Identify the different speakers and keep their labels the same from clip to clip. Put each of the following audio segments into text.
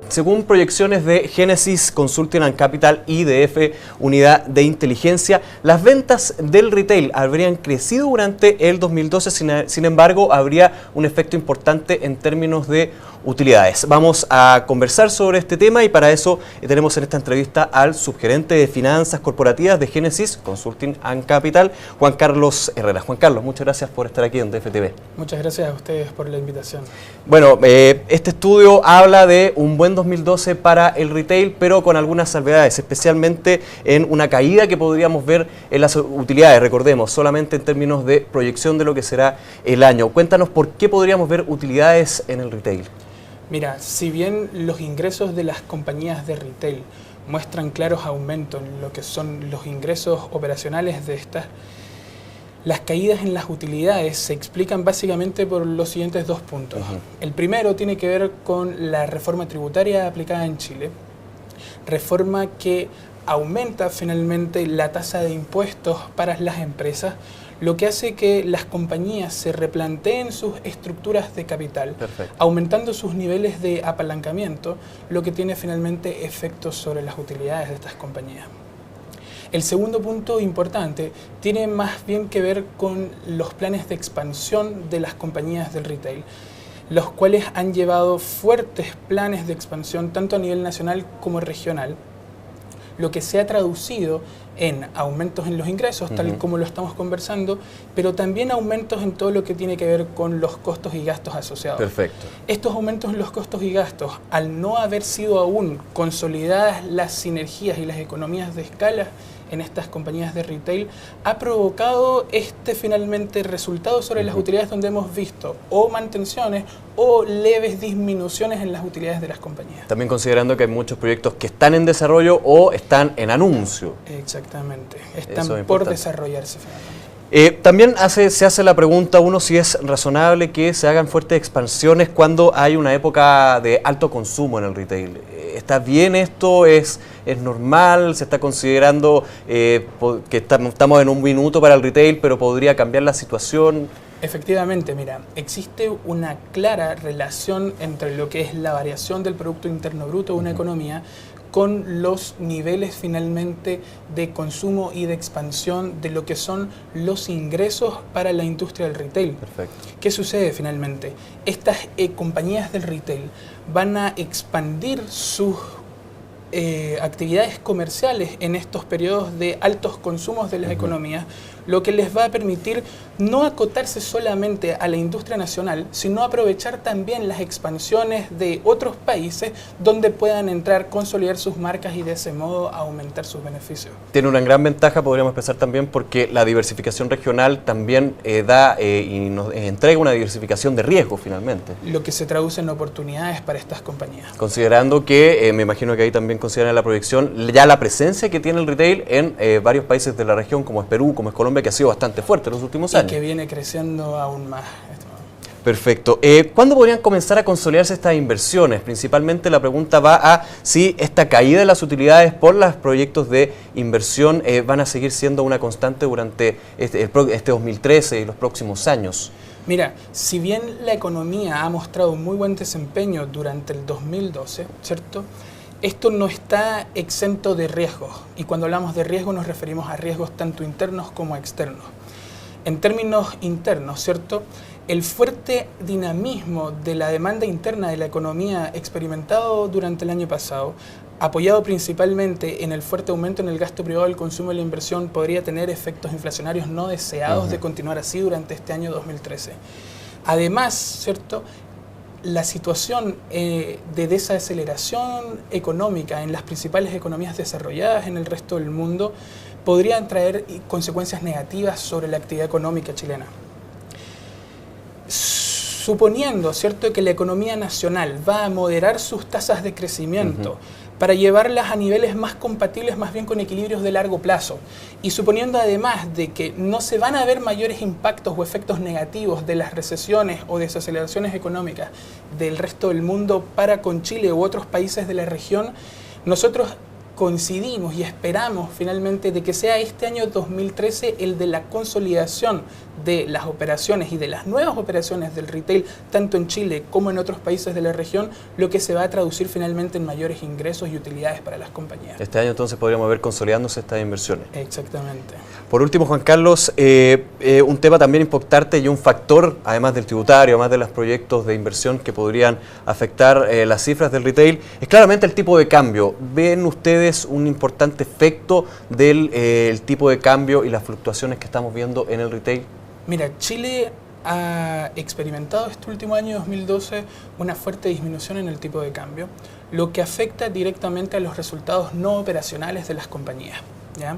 Speaker 1: Según proyecciones de Genesis Consulting and Capital IDF, unidad de inteligencia, las ventas del retail habrían crecido durante el 2012, sin embargo, habría un efecto importante en términos de utilidades. Vamos a conversar sobre este tema y para eso tenemos en esta entrevista al subgerente de finanzas corporativas de Genesis Consulting and Capital, Juan Carlos Herrera. Juan Carlos, muchas gracias por estar aquí en DFTV.
Speaker 2: Muchas gracias a ustedes por la invitación.
Speaker 1: Bueno, este estudio habla de un buen 2012 para el retail, pero con algunas salvedades, especialmente en una caída que podríamos ver en las utilidades, recordemos, solamente en términos de proyección de lo que será el año. Cuéntanos por qué podríamos ver utilidades en el retail.
Speaker 2: Mira, si bien los ingresos de las compañías de retail muestran claros aumentos en lo que son los ingresos operacionales de estas, las caídas en las utilidades se explican básicamente por los siguientes dos puntos. El primero tiene que ver con la reforma tributaria aplicada en Chile, reforma que aumenta finalmente la tasa de impuestos para las empresas, lo que hace que las compañías se replanteen sus estructuras de capital, aumentando sus niveles de apalancamiento, lo que tiene finalmente efectos sobre las utilidades de estas compañías. El segundo punto importante tiene más bien que ver con los planes de expansión de las compañías del retail, los cuales han llevado fuertes planes de expansión tanto a nivel nacional como regional, lo que se ha traducido en aumentos en los ingresos, tal como lo estamos conversando, pero también aumentos en todo lo que tiene que ver con los costos y gastos asociados.
Speaker 1: Perfecto.
Speaker 2: Estos aumentos en los costos y gastos, al no haber sido aún consolidadas las sinergias y las economías de escala en estas compañías de retail, ha provocado finalmente resultado sobre las utilidades donde hemos visto o mantenciones o leves disminuciones en las utilidades de las compañías.
Speaker 1: También considerando que hay muchos proyectos que están en desarrollo o están en anuncio.
Speaker 2: Exactamente, están por desarrollarse finalmente.
Speaker 1: También se hace la pregunta, si es razonable que se hagan fuertes expansiones cuando hay una época de alto consumo en el retail. ¿Está bien esto? ¿Es normal? ¿Se está considerando que estamos en un minuto para el retail, pero podría cambiar la situación?
Speaker 2: Efectivamente, mira, existe una clara relación entre lo que es la variación del Producto Interno Bruto de una economía con los niveles finalmente de consumo y de expansión de lo que son los ingresos para la industria del retail.
Speaker 1: Perfecto.
Speaker 2: ¿Qué sucede finalmente? Estas compañías del retail van a expandir sus actividades comerciales en estos periodos de altos consumos de las economías, lo que les va a permitir no acotarse solamente a la industria nacional, sino aprovechar también las expansiones de otros países donde puedan entrar, consolidar sus marcas y de ese modo aumentar sus beneficios.
Speaker 1: Tiene una gran ventaja, podríamos pensar también, porque la diversificación regional también da y nos entrega una diversificación de riesgo finalmente.
Speaker 2: Lo que se traduce en oportunidades para estas compañías.
Speaker 1: Considerando que, me imagino que ahí también consideran la proyección, ya la presencia que tiene el retail en varios países de la región, como es Perú, como es Colombia, que ha sido bastante fuerte en los últimos años.
Speaker 2: Y que viene creciendo aún más.
Speaker 1: Perfecto. ¿Cuándo podrían comenzar a consolidarse estas inversiones? Principalmente la pregunta va a si esta caída de las utilidades por los proyectos de inversión van a seguir siendo una constante durante este 2013 y los próximos años.
Speaker 2: Mira, si bien la economía ha mostrado un muy buen desempeño durante el 2012, ¿cierto?, esto no está exento de riesgos, y cuando hablamos de riesgos nos referimos a riesgos tanto internos como externos. En términos internos, ¿cierto?, el fuerte dinamismo de la demanda interna de la economía experimentado durante el año pasado, apoyado principalmente en el fuerte aumento en el gasto privado, el consumo y la inversión, podría tener efectos inflacionarios no deseados de continuar así durante este año 2013. Además, ¿cierto?, la situación de desaceleración económica en las principales economías desarrolladas en el resto del mundo podrían traer consecuencias negativas sobre la actividad económica chilena. Suponiendo, ¿cierto?, que la economía nacional va a moderar sus tasas de crecimiento para llevarlas a niveles más compatibles, más bien con equilibrios de largo plazo, y suponiendo además de que no se van a ver mayores impactos o efectos negativos de las recesiones o desaceleraciones económicas del resto del mundo para con Chile u otros países de la región, nosotros coincidimos y esperamos finalmente de que sea este año 2013 el de la consolidación de las operaciones y de las nuevas operaciones del retail, tanto en Chile como en otros países de la región, lo que se va a traducir finalmente en mayores ingresos y utilidades para las compañías.
Speaker 1: Este año entonces podríamos ver consolidándose estas inversiones.
Speaker 2: Exactamente.
Speaker 1: Por último, Juan Carlos, un tema también importante y un factor, además del tributario, además de los proyectos de inversión que podrían afectar las cifras del retail, es claramente el tipo de cambio. ¿Ven ustedes un importante efecto del el tipo de cambio y las fluctuaciones que estamos viendo en el retail?
Speaker 2: Mira, Chile ha experimentado este último año 2012 una fuerte disminución en el tipo de cambio, lo que afecta directamente a los resultados no operacionales de las compañías, ¿ya?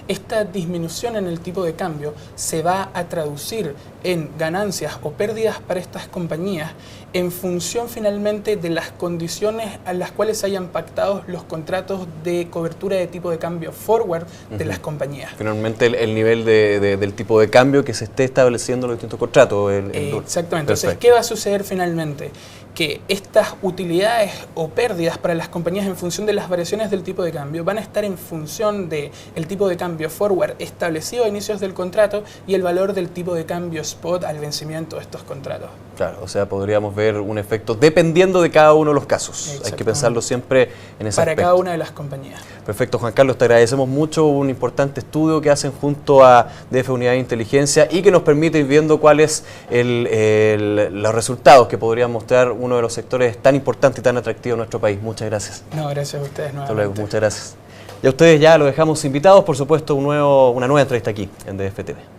Speaker 2: Esta disminución en el tipo de cambio se va a traducir en ganancias o pérdidas para estas compañías en función finalmente de las condiciones a las cuales hayan pactado los contratos de cobertura de tipo de cambio forward de las compañías.
Speaker 1: Finalmente el nivel del tipo de cambio que se esté estableciendo en los distintos contratos.
Speaker 2: Exactamente. Entonces, ¿qué va a suceder finalmente? Que estas utilidades o pérdidas para las compañías en función de las variaciones del tipo de cambio van a estar en función del tipo de cambio forward establecido a inicios del contrato y el valor del tipo de cambio spot al vencimiento de estos contratos.
Speaker 1: Claro, o sea, podríamos ver un efecto dependiendo de cada uno de los casos. Hay que pensarlo siempre en ese aspecto.
Speaker 2: Para cada una de las compañías.
Speaker 1: Perfecto, Juan Carlos, te agradecemos mucho, un importante estudio que hacen junto a DF Unidad de Inteligencia y que nos permite ir viendo cuáles los resultados que podrían mostrar uno de los sectores tan importantes y tan atractivos en nuestro país. Muchas gracias.
Speaker 2: No, gracias a ustedes nuevamente.
Speaker 1: Hasta luego, muchas gracias. Y a ustedes ya los dejamos invitados, por supuesto, una nueva entrevista aquí en DF TV.